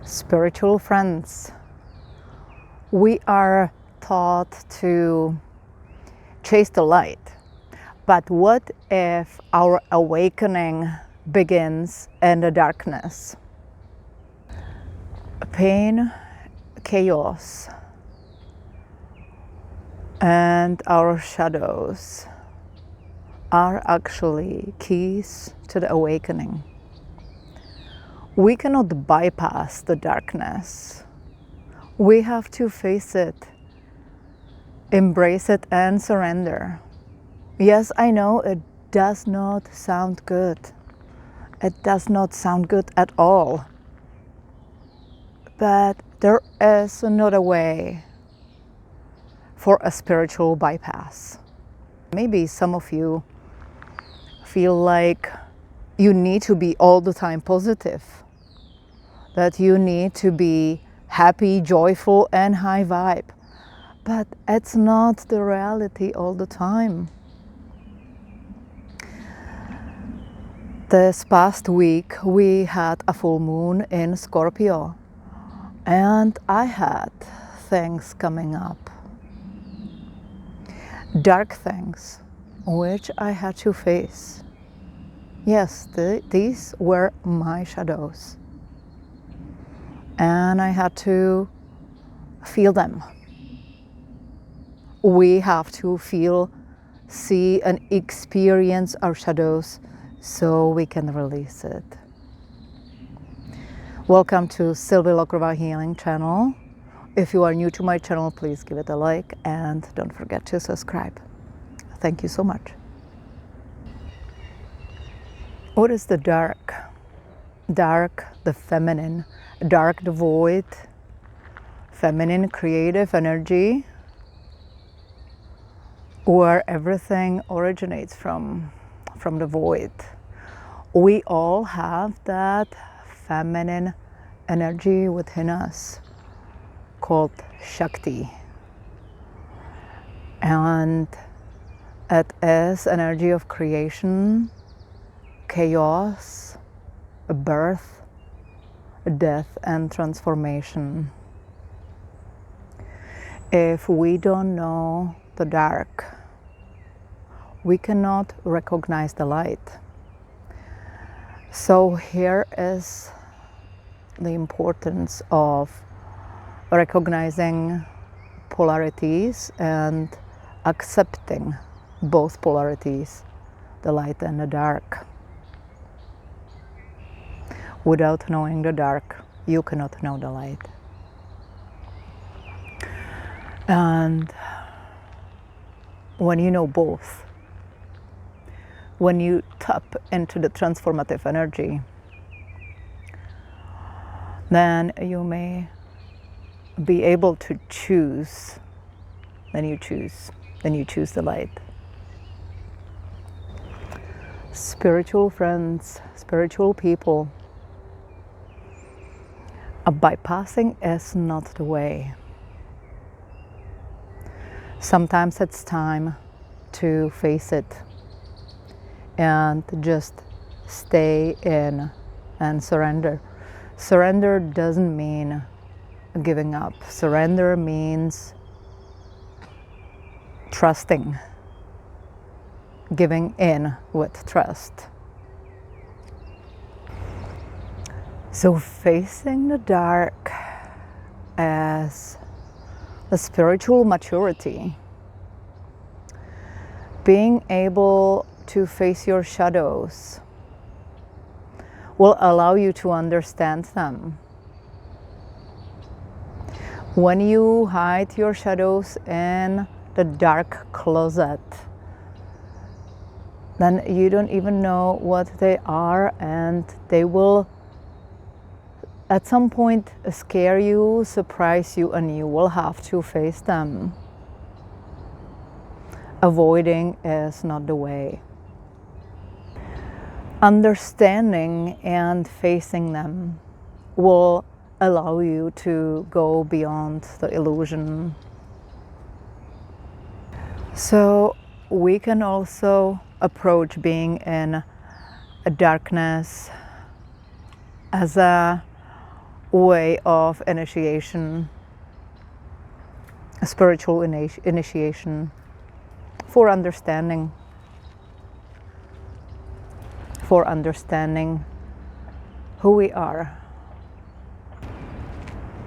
Spiritual friends, we are taught to chase the light. But what if our awakening begins in the darkness? Pain, chaos, and our shadows are actually keys to the awakening. We cannot bypass the darkness. We have to face it, embrace it, and surrender. Yes, I know it does not sound good. It does not sound good at all. But there is another way for a spiritual bypass. Maybe some of you feel like you need to be all the time positive, that you need to be happy, joyful, and high vibe. But it's not the reality all the time. This past week we had a full moon in Scorpio, and I had things coming up. Dark things, which I had to face. Yes, these were my shadows. And I had to feel them. We have to feel, see, and experience our shadows so we can release it. Welcome to Sylvie Lokrova Healing Channel. If you are new to my channel, please give it a like and don't forget to subscribe. Thank you so much. What is the dark? Dark, the feminine. Dark, the void. Feminine, creative energy, where everything originates from the void. We all have that feminine energy within us called Shakti. And it is energy of creation, chaos, birth, death, and transformation. If we don't know the dark, we cannot recognize the light. So here is the importance of recognizing polarities and accepting both polarities, the light and the dark. Without knowing the dark, you cannot know the light. And when you know both, when you tap into the transformative energy, then you may be able to choose. Then you choose the light. Spiritual friends, spiritual people, bypassing is not the way. Sometimes it's time to face it and just stay in and surrender. Surrender doesn't mean giving up. Surrender means trusting, giving in with trust. So facing the dark as the spiritual maturity, being able to face your shadows will allow you to understand them. When you hide your shadows in the dark closet, then you don't even know what they are, and they will at some point scare you, surprise you, and you will have to face them. Avoiding is not the way. Understanding and facing them will allow you to go beyond the illusion. So we can also approach being in a darkness as a way of initiation, a spiritual initiation for understanding who we are.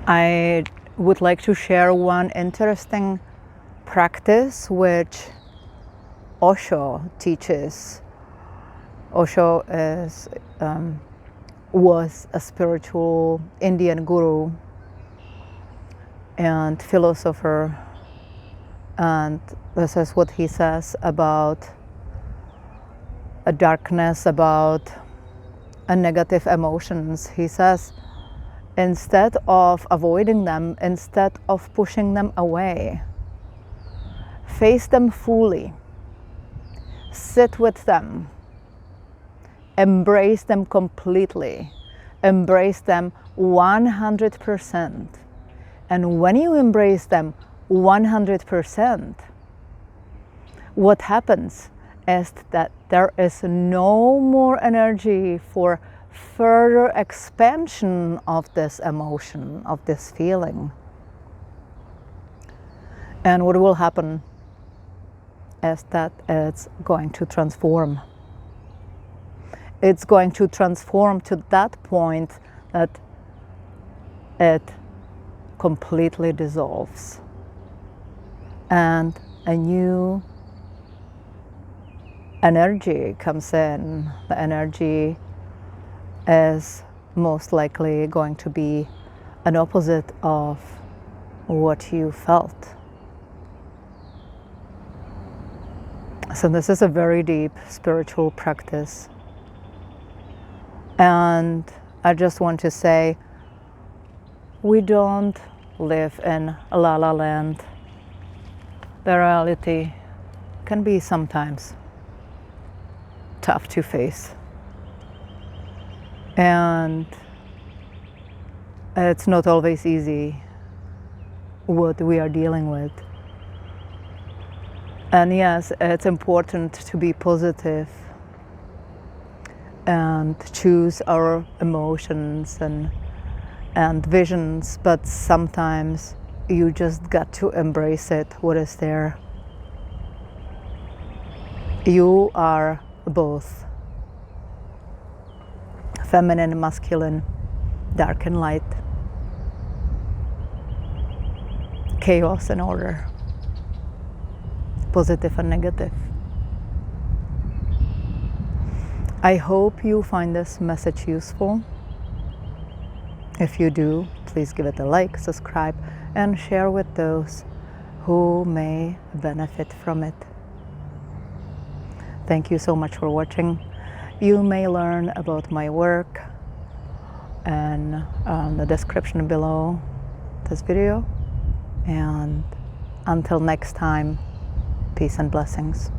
I would like to share one interesting practice which Osho teaches. Osho was a spiritual Indian guru and philosopher, and this is what he says about a darkness, about a negative emotions. He says, instead of avoiding them, instead of pushing them away, face them fully, sit with them, embrace them completely, embrace them 100%. And when you embrace them 100%, what happens is that there is no more energy for further expansion of this emotion, of this feeling. And what will happen is that it's going to transform. It's going to transform to that point that it completely dissolves and a new energy comes in. The energy is most likely going to be an opposite of what you felt. So this is a very deep spiritual practice. And I just want to say, we don't live in a la la land. The reality can be sometimes tough to face. And it's not always easy what we are dealing with. And yes, it's important to be positive and choose our emotions and visions, but sometimes you just got to embrace it, what is there. You are both, feminine and masculine, dark and light, chaos and order, positive and negative. I hope you find this message useful. If you do, please give it a like, subscribe, and share with those who may benefit from it. Thank you so much for watching. You may learn about my work in the description below this video. And until next time, peace and blessings.